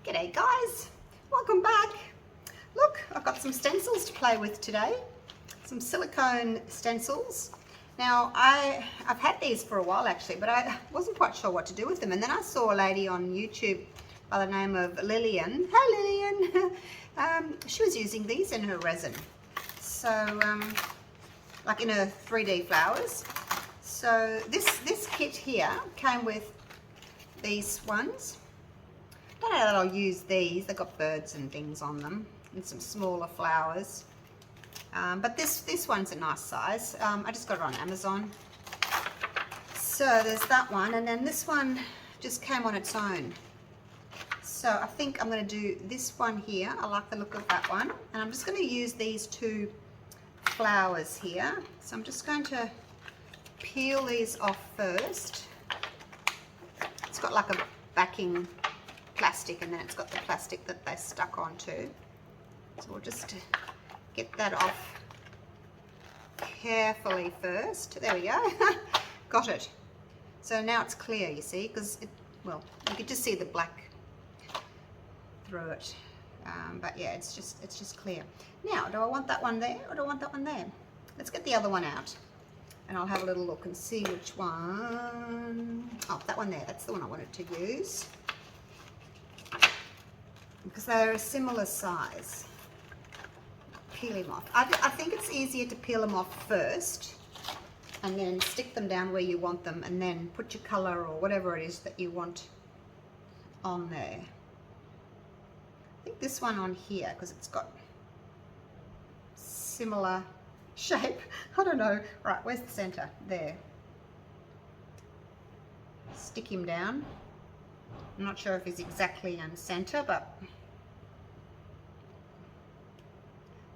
G'day guys, welcome back. Look, I've got some stencils to play with today, some silicone stencils. Now I've had these for a while actually, but I wasn't quite sure what to do with them, and then I saw a lady on YouTube by the name of Lillian. Hi Lillian. She was using these in her resin, so like in her 3D flowers. So this kit here came with these ones. I don't know that I'll use these. They've got birds and things on them and some smaller flowers. But this one's a nice size. I just got it on Amazon. So there's that one, and then this one just came on its own. So I think I'm going to do this one here. I like the look of that one. And I'm just going to use these two flowers here. So I'm just going to peel these off first. It's got like a backing plastic, and then it's got the plastic that they stuck onto. So we'll just get that off carefully first. There we go. Got it. So now it's clear, you see, because well, you could just see the black through it. But yeah, it's just clear. Now, do I want that one there or do I want that one there? Let's get the other one out, and I'll have a little look and see which one. Oh, that one there. That's the one I wanted to use, because they're a similar size. Peel them off. I think it's easier to peel them off first and then stick them down where you want them, and then put your colour or whatever it is that you want on there. I think this one on here, because it's got similar shape. I don't know. Right, where's the centre? There. Stick him down. I'm not sure if he's exactly in center, but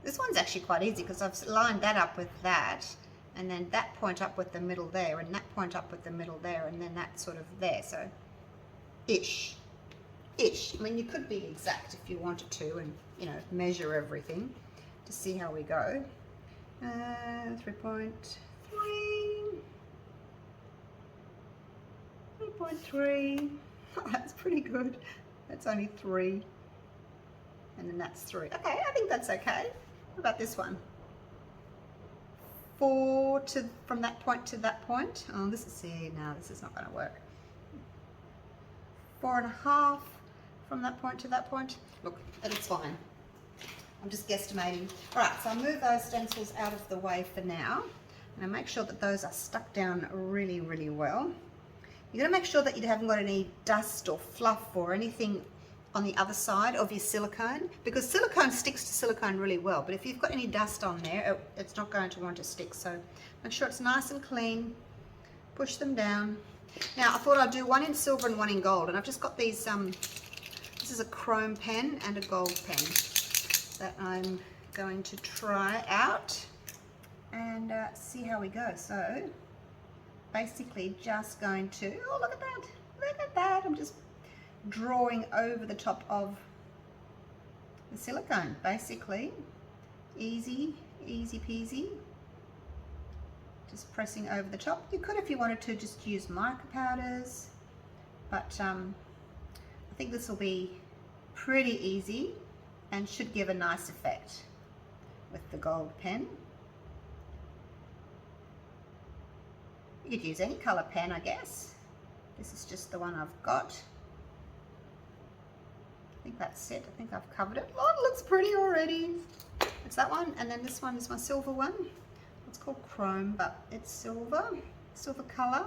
this one's actually quite easy because I've lined that up with that, and then that point up with the middle there, and that point up with the middle there, and then that sort of there. So ish. I mean, you could be exact if you wanted to, and you know, measure everything to see how we go. 3.3. 3.3. Oh, that's pretty good. That's only 3, and then that's 3. Okay, I think that's okay. What about this one? 4 from that point to that point. Oh, this is no, this is not going to work. 4.5 from that point to that point. Look, it's fine. I'm just guesstimating. All right, so I'll move those stencils out of the way for now, and I'll make sure that those are stuck down really, really well. You're going to make sure that you haven't got any dust or fluff or anything on the other side of your silicone, because silicone sticks to silicone really well, but if you've got any dust on there, it's not going to want to stick. So make sure it's nice and clean. Push them down. Now I thought I'd do one in silver and one in gold, and I've just got these, this is a chrome pen and a gold pen that I'm going to try out and see how we go. So basically just going to, oh, look at that, I'm just drawing over the top of the silicone, basically. Easy peasy, just pressing over the top. You could, if you wanted to, just use mica powders, but I think this will be pretty easy and should give a nice effect with the gold pen. You could use any colour pen, I guess. This is just the one I've got. I think that's it. I think I've covered it. Oh, it looks pretty already. It's that one, and then this one is my silver one. It's called chrome, but it's silver colour.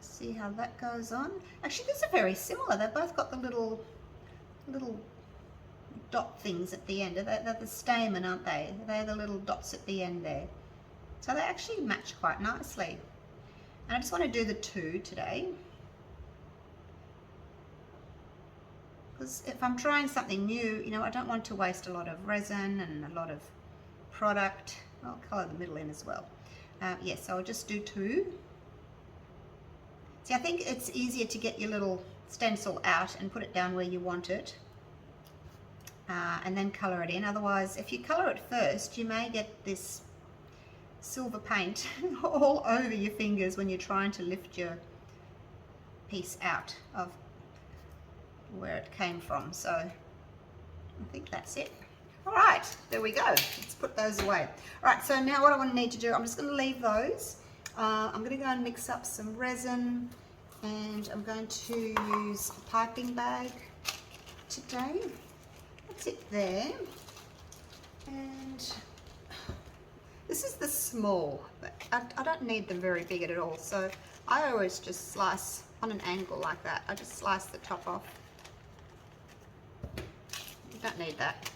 See how that goes on. Actually, these are very similar. They've both got the little dot things at the end. They're the stamen, aren't they? They're the little dots at the end there. So they actually match quite nicely. And I just want to do the 2 today, because if I'm trying something new, you know, I don't want to waste a lot of resin and a lot of product. I'll colour the middle in as well. Yes, so I'll just do 2. See, I think it's easier to get your little stencil out and put it down where you want it, and then colour it in. Otherwise, if you colour it first, you may get this silver paint all over your fingers when you're trying to lift your piece out of where it came from. So I think that's it. All right, there we go. Let's put those away. All right, so now what I want to need to do, I'm just going to leave those. I'm going to go and mix up some resin, and I'm going to use a piping bag today. That's it there. And this is the small, but I don't need them very big at all. So I always just slice on an angle like that. I just slice the top off. You don't need that.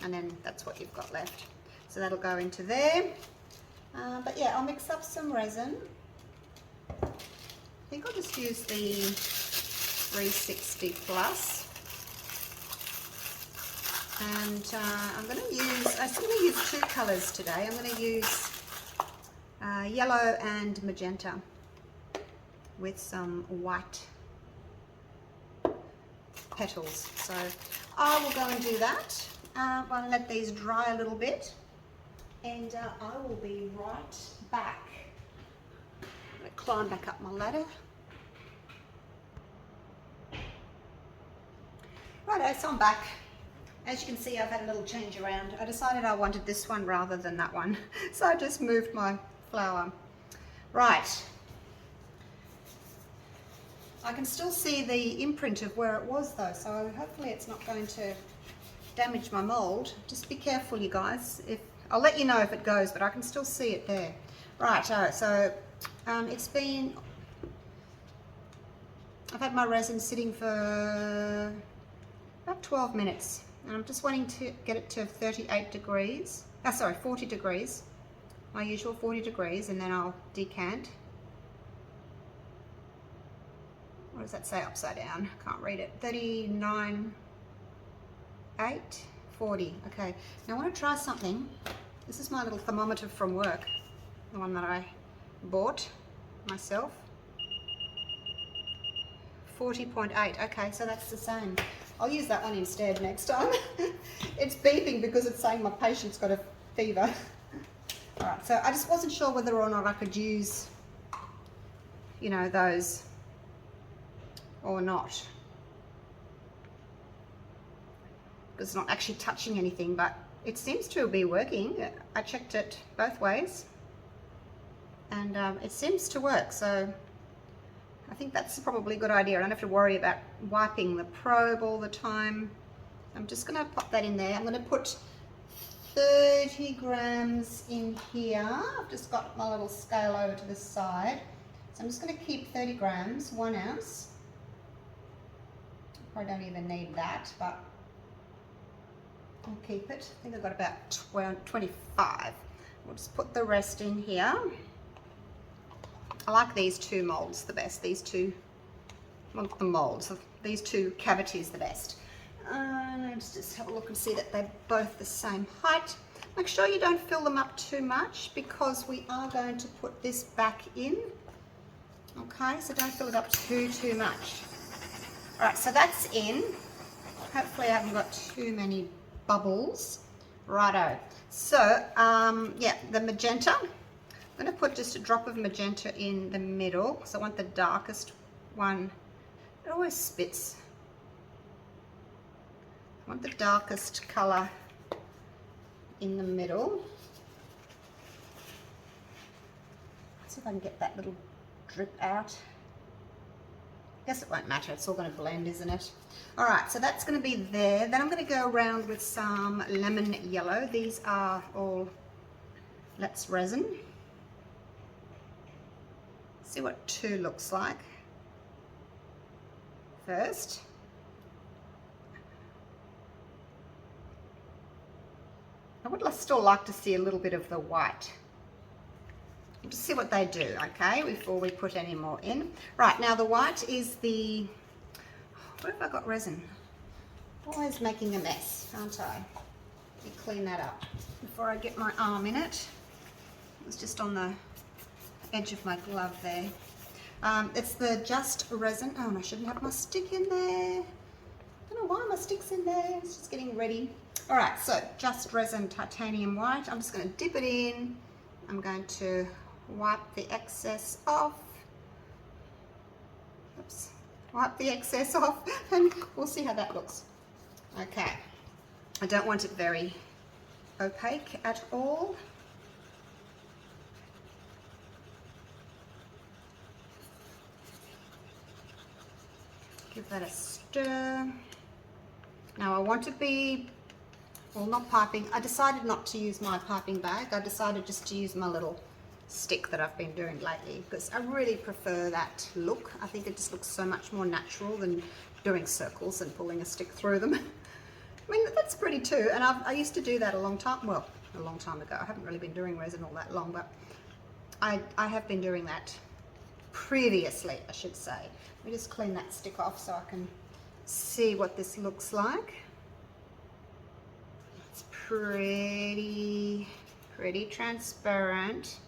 And then that's what you've got left. So that'll go into there. But yeah, I'll mix up some resin. I think I'll just use the 360 plus. And I'm going to use two colours today. I'm going to use yellow and magenta with some white petals. So I will go and do that. I'll let these dry a little bit, and I will be right back. I'm going to climb back up my ladder. Righto, so I'm back. As you can see, I've had a little change around. I decided I wanted this one rather than that one, so I just moved my flower. Right. I can still see the imprint of where it was though, so hopefully it's not going to damage my mold. Just be careful, you guys. I'll let you know if it goes, but I can still see it there. Right, so it's been, I've had my resin sitting for about 12 minutes, and I'm just wanting to get it to 38 degrees, 40 degrees, my usual 40 degrees, and then I'll decant. What does that say upside down? I can't read it. 39, 8, 40. Okay, now I want to try something. This is my little thermometer from work, the one that I bought myself. 40.8. Okay, so that's the same. I'll use that one instead next time. It's beeping because it's saying my patient's got a fever. All right, so I just wasn't sure whether or not I could use, you know, those or not. Because it's not actually touching anything, but it seems to be working. I checked it both ways, and it seems to work. So I think that's probably a good idea. I don't have to worry about wiping the probe all the time. I'm just going to pop that in there. I'm going to put 30 grams in here. I've just got my little scale over to the side. So I'm just going to keep 30 grams, 1 ounce. I don't even need that, but I'll keep it. I think I've got about 25. We'll just put the rest in here. I like these two molds the best. These two, well, the molds, these two cavities the best. Let's just have a look and see that they're both the same height. Make sure you don't fill them up too much because we are going to put this back in. Okay, so don't fill it up too much. All right, so that's in. Hopefully I haven't got too many bubbles. Righto. So, yeah, the magenta. I'm going to put just a drop of magenta in the middle because I want the darkest one. It always spits. I want the darkest colour in the middle. Let's see if I can get that little drip out. I guess it won't matter, it's all going to blend, isn't it? Alright, so that's going to be there. Then I'm going to go around with some lemon yellow. These are all Let's Resin. See what 2 looks like first. I would still like to see a little bit of the white. Just see what they do, okay, before we put any more in. Right, now the white is the, what have I got resin? Always making a mess, aren't I? Let me clean that up before I get my arm in it. It was just on the edge of my glove there. It's the Just Resin. Oh, and I shouldn't have my stick in there. I don't know why my stick's in there. It's just getting ready. All right, so Just Resin Titanium White. I'm just going to dip it in. I'm going to wipe the excess off. Oops, wipe the excess off, and we'll see how that looks. Okay, I don't want it very opaque at all. Give that a stir. Now I want to be, well, not piping. I decided not to use my piping bag. I decided just to use my little stick that I've been doing lately, because I really prefer that look. I think it just looks so much more natural than doing circles and pulling a stick through them. I mean, that's pretty too, and I used to do that a long time ago. I haven't really been doing resin all that long, but I have been doing that previously, I should say. Let me just clean that stick off so I can see what this looks like. It's pretty transparent.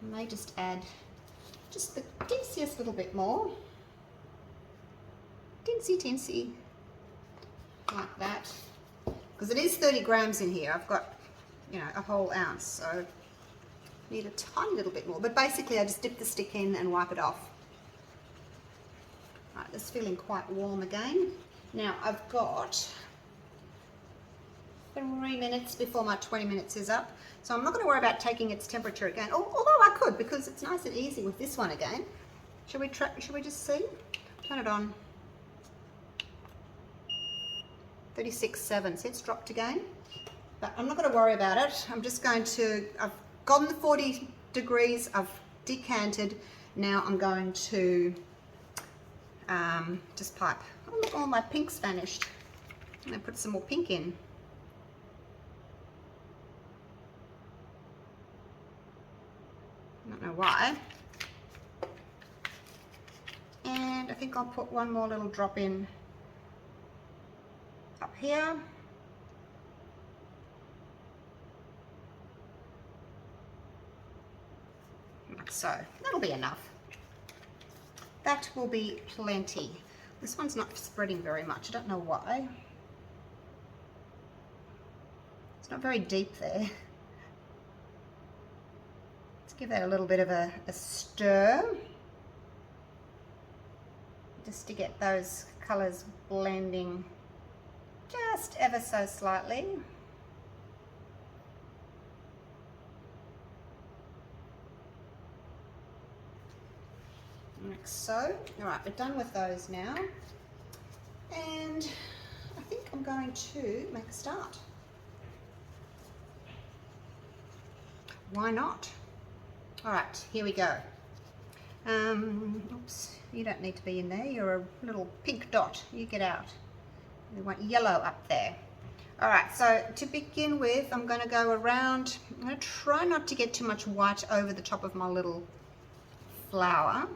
I may just add just the teeniest little bit more. Teensy, like that. Because it is 30 grams in here. I've got, you know, a whole ounce, so I need a tiny little bit more. But basically I just dip the stick in and wipe it off. Right, it's feeling quite warm again. Now I've got 3 minutes before my 20 minutes is up. So I'm not going to worry about taking its temperature again, although I could, because it's nice and easy with this one again. Should we just see? Turn it on. 36.7, so it's dropped again. But I'm not going to worry about it. I'm just going to, I've gotten the 40 degrees, I've decanted. Now I'm going to just pipe. Oh look, all my pink's vanished. I'm going to put some more pink in. I don't know why. And I think I'll put one more little drop in up here. Like so. That'll be enough. That will be plenty. This one's not spreading very much. I don't know why. It's not very deep there. Let's give that a little bit of a stir, just to get those colours blending just ever so slightly. Like so. Alright, we're done with those now. And I think I'm going to make a start. Why not? Alright, here we go. Oops, you don't need to be in there. You're a little pink dot. You get out. We want yellow up there. Alright, so to begin with, I'm going to go around. I'm going to try not to get too much white over the top of my little flower.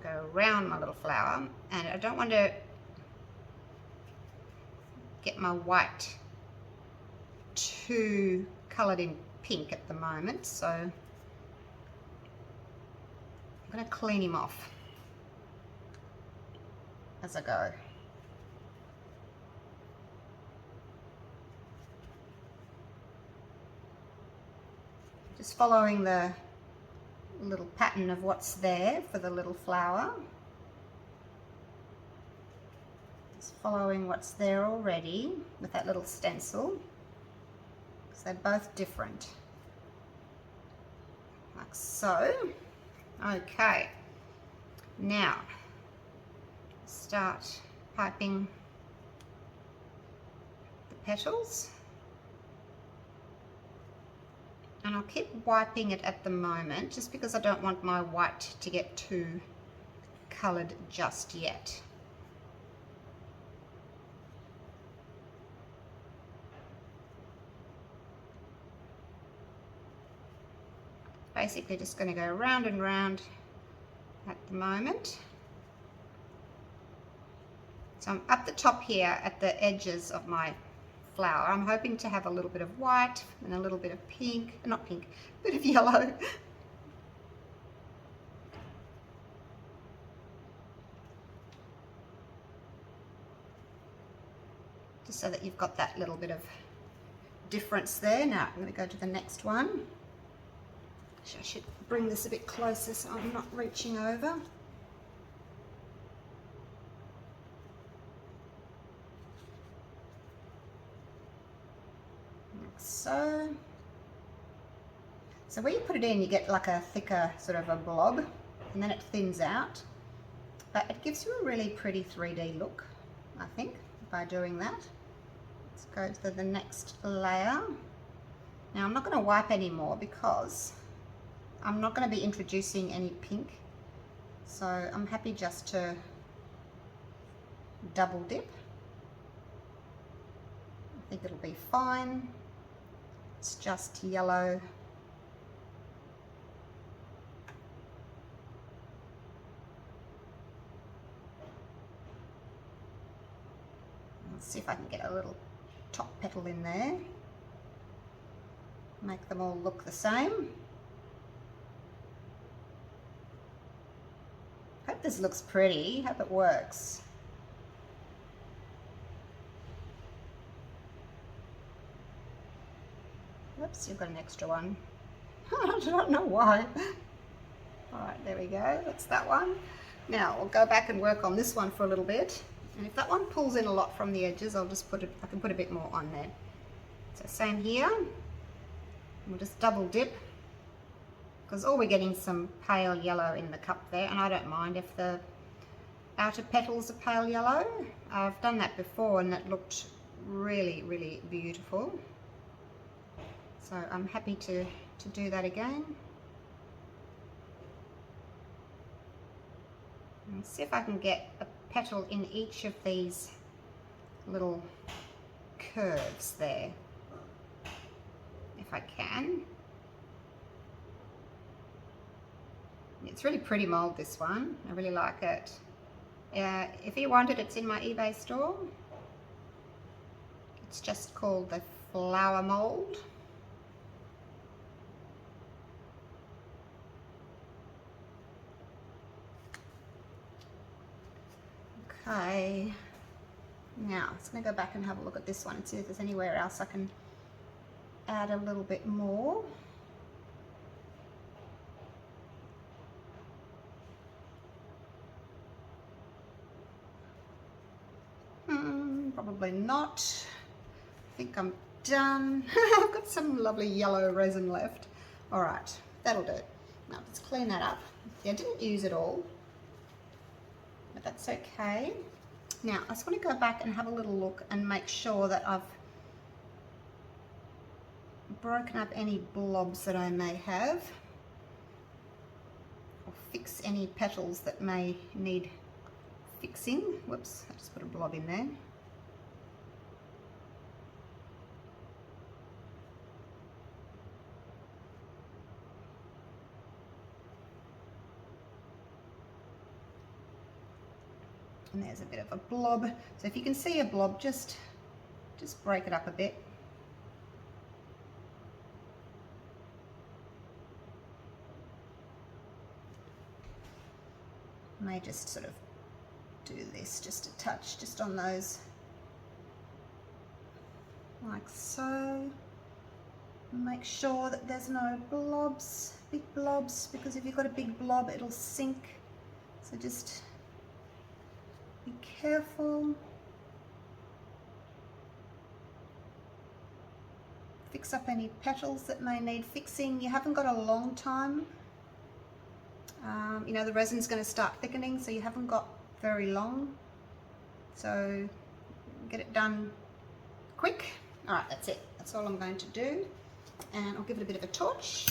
Go around my little flower, and I don't want to get my white too coloured in pink at the moment, so I'm going to clean him off as I go. Just following the little pattern of what's there for the little flower. Just following what's there already with that little stencil, because they're both different. Like so. Okay. Now, start piping the petals. And I'll keep wiping it at the moment, just because I don't want my white to get too coloured just yet. Basically just going to go round and round at the moment. So I'm up the top here at the edges of my flower. I'm hoping to have a little bit of white and a little bit of pink, not pink, a bit of yellow. Just so that you've got that little bit of difference there. Now I'm going to go to the next one. Actually, I should bring this a bit closer so I'm not reaching over. Like so. So where you put it in, you get like a thicker sort of a blob, and then it thins out. But it gives you a really pretty 3D look, I think, by doing that. Let's go to the next layer. Now I'm not going to wipe anymore because I'm not going to be introducing any pink. So I'm happy just to double dip. I think it'll be fine. It's just yellow. Let's see if I can get a little top petal in there. Make them all look the same. Hope this looks pretty. Hope it works. Whoops, you've got an extra one. I don't know why. Alright, there we go. That's that one. Now I'll go back and work on this one for a little bit. And if that one pulls in a lot from the edges, I'll just put it, I can put a bit more on there. So same here. We'll just double dip, because we're getting some pale yellow in the cup there, and I don't mind if the outer petals are pale yellow. I've done that before and that looked really, really beautiful. So I'm happy to do that again. And see if I can get a petal in each of these little curves there, if I can. It's really pretty mold, this one. I really like it. If you want it, it's in my eBay store. It's just called the flower mold. Okay, now I'm just going to go back and have a look at this one and see if there's anywhere else I can add a little bit more. Probably not. I think I'm done. I've got some lovely yellow resin left. All right, that'll do. Now let's clean that up. Yeah, I didn't use it all, but that's okay. Now I just want to go back and have a little look and make sure that I've broken up any blobs that I may have, or fix any petals that may need fixing. Whoops, I just put a blob in there. And there's a bit of a blob. So if you can see a blob, just break it up a bit. I may just sort of do this just a touch, just on those, like so. Make sure that there's no blobs, big blobs, because if you've got a big blob, it'll sink. So just be careful. Fix up any petals that may need fixing. You haven't got a long time. You know, the resin's going to start thickening, so you haven't got very long. So get it done quick. All right, that's it. That's all I'm going to do. And I'll give it a bit of a torch.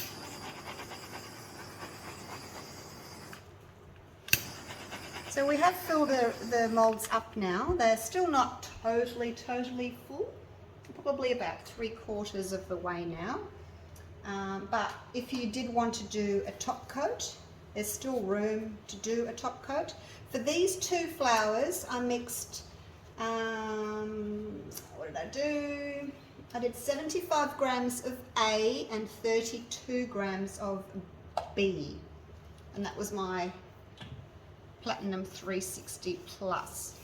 So we have filled the molds up now. They're still not totally full. Probably about 3/4 of the way now. But if you did want to do a top coat, there's still room to do a top coat. For these two flowers, I mixed, what did I do? I did 75 grams of A and 32 grams of B. And that was my Platinum 360 Plus.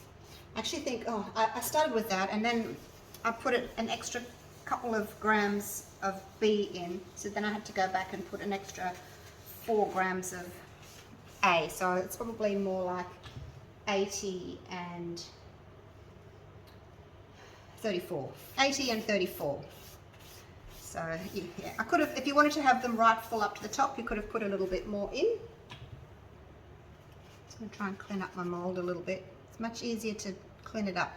I actually think, I started with that, and then I put an extra couple of grams of B in, so then I had to go back and put an extra 4 grams of A, so it's probably more like 80 and 34. 80 and 34. So yeah, I could have, if you wanted to have them right full up to the top, you could have put a little bit more in. Just going to try and clean up my mold a little bit. It's much easier to clean it up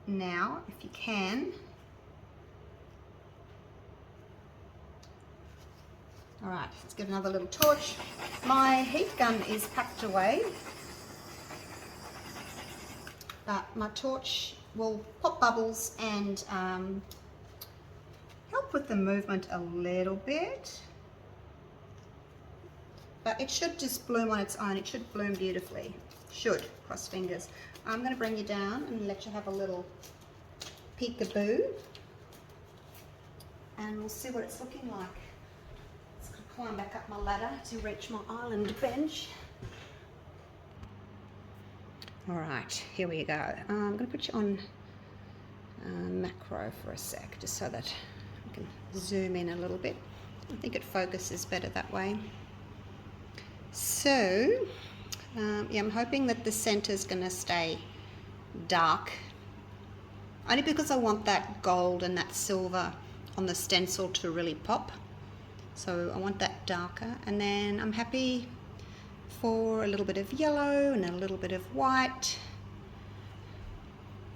now if you can. All right, let's get another little torch. My heat gun is packed away, but my torch will pop bubbles and help with the movement a little bit. But it should just bloom on its own. It should bloom beautifully. Should, cross fingers. I'm going to bring you down and let you have a little peekaboo. And we'll see what it's looking like. Let's climb back up my ladder to reach my island bench. All right, here we go. I'm going to put you on macro for a sec, just so that I can zoom in a little bit. I think it focuses better that way. So, yeah, I'm hoping that the center's going to stay dark, only because I want that gold and that silver on the stencil to really pop. So I want that darker, and then I'm happy for a little bit of yellow and a little bit of white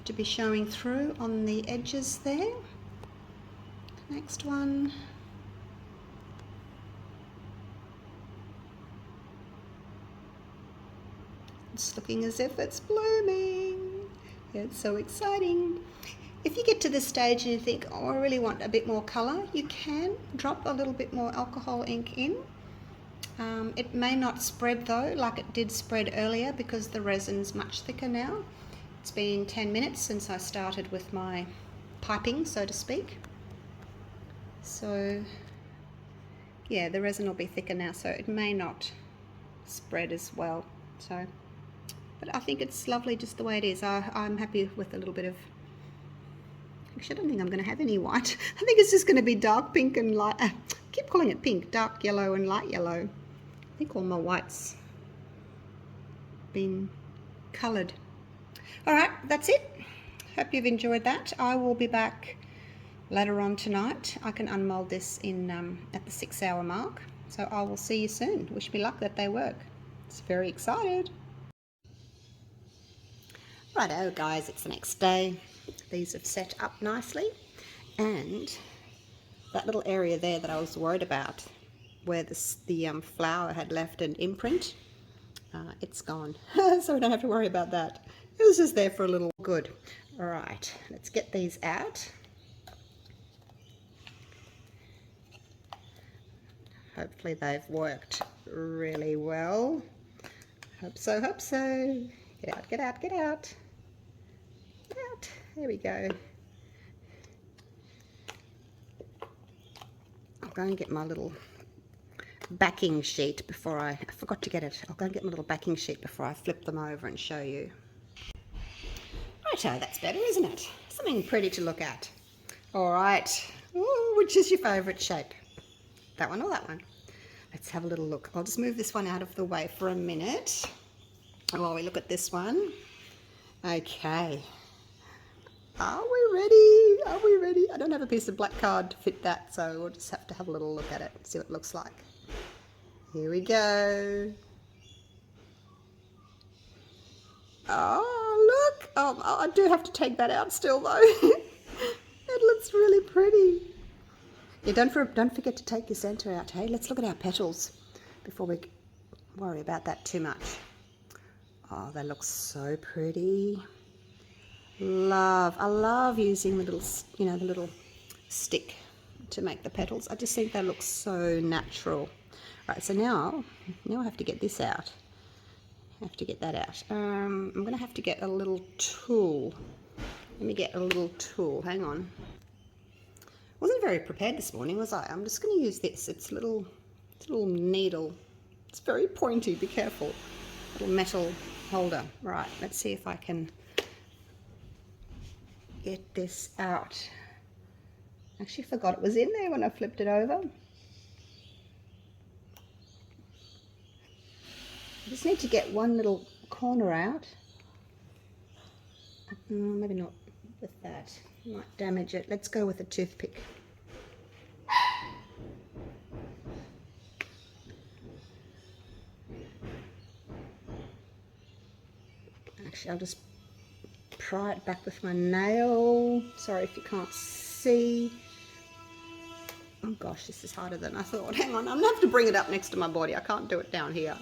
to be showing through on the edges there. Next one. It's looking as if it's blooming. Yeah, it's so exciting. If you get to this stage and you think, oh, I really want a bit more colour, you can drop a little bit more alcohol ink in. It may not spread though, like it did spread earlier, because the resin's much thicker now. It's been 10 minutes since I started with my piping, so to speak. So yeah, the resin will be thicker now, so it may not spread as well. So, but I think it's lovely just the way it is. I'm happy with a little bit of, actually I don't think I'm going to have any white. I think it's just going to be dark pink and light, I keep calling it pink, dark yellow and light yellow. I think all my whites been coloured. All right, that's it. Hope you've enjoyed that. I will be back later on tonight. I can unmold this in at the 6-hour mark. So I will see you soon. Wish me luck that they work. It's very excited. Righto guys, it's the next day. These have set up nicely, and that little area there that I was worried about, where the flower had left an imprint, it's gone. So we don't have to worry about that. It was just there for a little good. All right, let's get these out. Hopefully they've worked really well. Hope so, hope so. Get out, get out, get out. Get out. There we go. I'll go and get my little backing sheet before I forgot to get it. I'll go and get my little backing sheet before I flip them over and show you. Righto, that's better, isn't it? Something pretty to look at. All right. Ooh, which is your favourite shape? That one or that one? Let's have a little look. I'll just move this one out of the way for a minute while we look at this one. Okay. Are we ready? Are we ready? I don't have a piece of black card to fit that, so we'll just have to have a little look at it, see what it looks like. Here we go. Oh, look. Oh, I do have to take that out still, though. It looks really pretty. Yeah, don't forget to take your centre out, hey? Let's look at our petals before we worry about that too much. Oh, they look so pretty. I love using the little, the little stick to make the petals. I just think they look so natural. Right, so now I have to get this out. I have to get that out. I'm going to have to get a little tool. Let me get a little tool. Hang on. Wasn't very prepared this morning, was I? I'm just going to use this. It's a little needle. It's very pointy. Be careful. Little metal holder. Right. Let's see if I can get this out. Actually forgot it was in there when I flipped it over. I just need to get one little corner out. Maybe not with that, might damage it. Let's go with a toothpick. Actually, I'll just pry it back with my nail. Sorry if you can't see. Oh gosh, this is harder than I thought. Hang on, I'm gonna have to bring it up next to my body. I can't do it down here.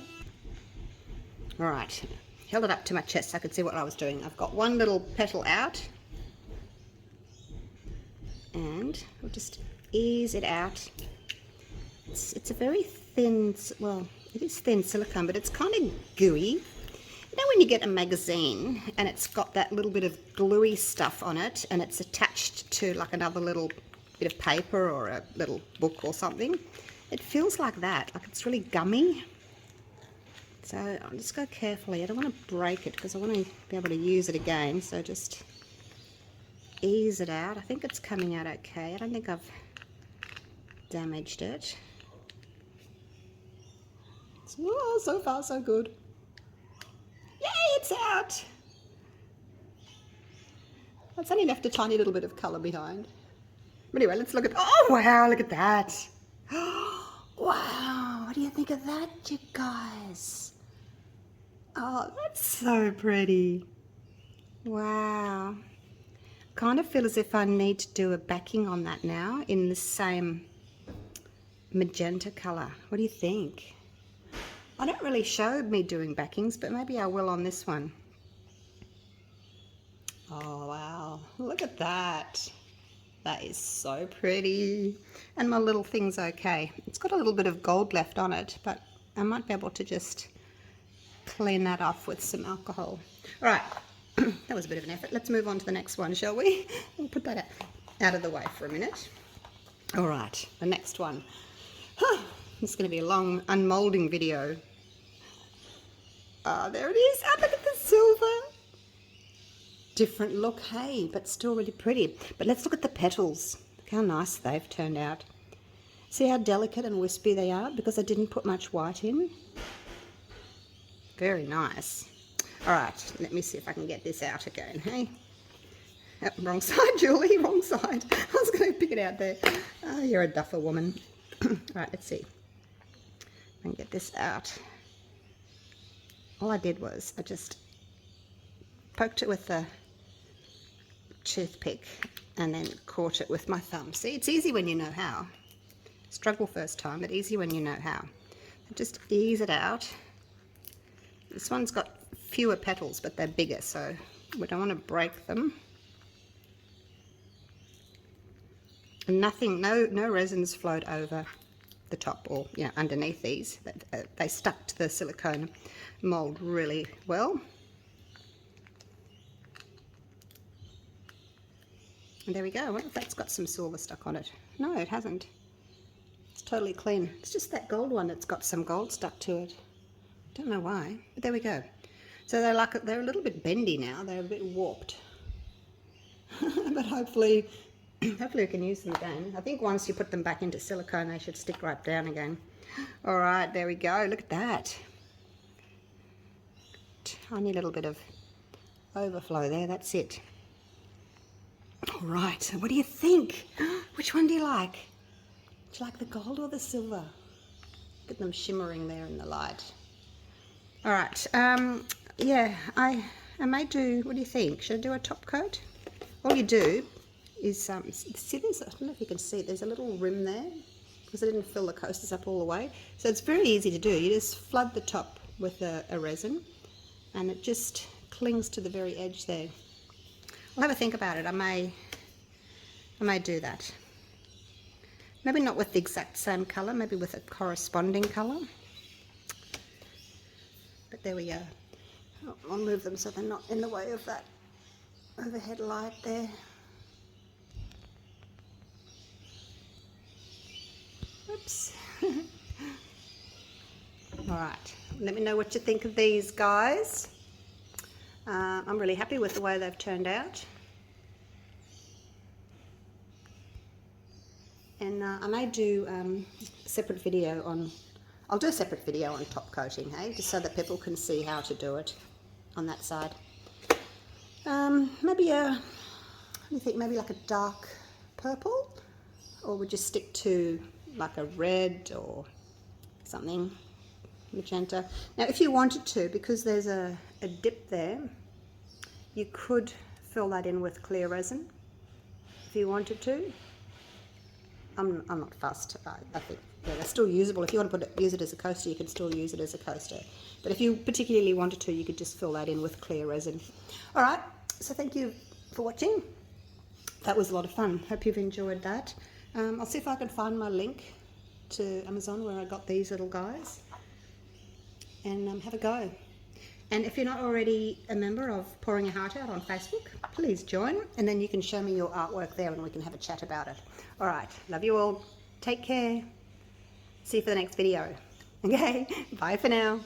All right, held it up to my chest so I could see what I was doing. I've got one little petal out, and we'll just ease it out. It's a very thin, well, it is thin silicone, but it's kind of gooey. You know when you get a magazine and it's got that little bit of gluey stuff on it and it's attached to like another little bit of paper or a little book or something? It feels like that, like it's really gummy. So I'll just go carefully. I don't want to break it because I want to be able to use it again. So just ease it out. I think it's coming out okay. I don't think I've damaged it. So far so good. Yay, it's out! It's only left a tiny little bit of colour behind. But anyway, let's look at, oh wow, look at that. Wow, what do you think of that, you guys? Oh, that's so pretty. Wow. Kind of feel as if I need to do a backing on that now in the same magenta colour. What do you think? I don't really show me doing backings, but maybe I will on this one. Oh wow, look at that. That is so pretty. And my little thing's okay. It's got a little bit of gold left on it, but I might be able to just clean that off with some alcohol. All right, that was a bit of an effort. Let's move on to the next one, shall we? We'll put that out of the way for a minute. All right, the next one. It's going to be a long unmolding video. Ah, there it is. Oh, look at the silver. Different look, hey, but still really pretty. But let's look at the petals. Look how nice they've turned out. See how delicate and wispy they are because I didn't put much white in. Very nice. All right, let me see if I can get this out again, hey? Oh, wrong side, Julie, wrong side. I was going to pick it out there. Oh, you're a duffer woman. All right, let's see. I can get this out. All I did was I just poked it with a toothpick and then caught it with my thumb. See, it's easy when you know how. Struggle first time, but easy when you know how. Just ease it out. This one's got fewer petals, but they're bigger, so we don't want to break them. And nothing, no resins flowed over the top or underneath these. They stuck to the silicone mold really well. And there we go. I wonder if that's got some silver stuck on it. No, it hasn't. It's totally clean. It's just that gold one that's got some gold stuck to it. Don't know why, but there we go. So they're a little bit bendy now. They're a bit warped. But hopefully we can use them again. I think once you put them back into silicone, they should stick right down again. All right, there we go. Look at that. Tiny little bit of overflow there. That's it. All right, so what do you think? Which one do you like? Do you like the gold or the silver? Look at them shimmering there in the light. All right, yeah, I may do, what do you think? Should I do a top coat? All you do is, see this, I don't know if you can see it, there's a little rim there because I didn't fill the coasters up all the way. So it's very easy to do. You just flood the top with a resin and it just clings to the very edge there. I'll have a think about it. I may do that. Maybe not with the exact same colour, maybe with a corresponding colour. But there we go. I'll move them so they're not in the way of that overhead light there. Oops. All right, let me know what you think of these guys. I'm really happy with the way they've turned out. And I may do a separate video on, I'll do a separate video on top coating, hey, just so that people can see how to do it on that side. Maybe what do you think, maybe like a dark purple, or would you stick to like a red or something, magenta? Now if you wanted to, because there's a dip there, you could fill that in with clear resin if you wanted to. I'm not fussed. I think they're still usable. If you want to use it as a coaster, you can still use it as a coaster. But if you particularly wanted to, you could just fill that in with clear resin. All right, so thank you for watching. That was a lot of fun. Hope you've enjoyed that. I'll see if I can find my link to Amazon where I got these little guys, and have a go. And if you're not already a member of Pouring a Heart Out on Facebook, please join, and then you can show me your artwork there and we can have a chat about it. All right, love you all. Take care. See you for the next video. Okay, bye for now.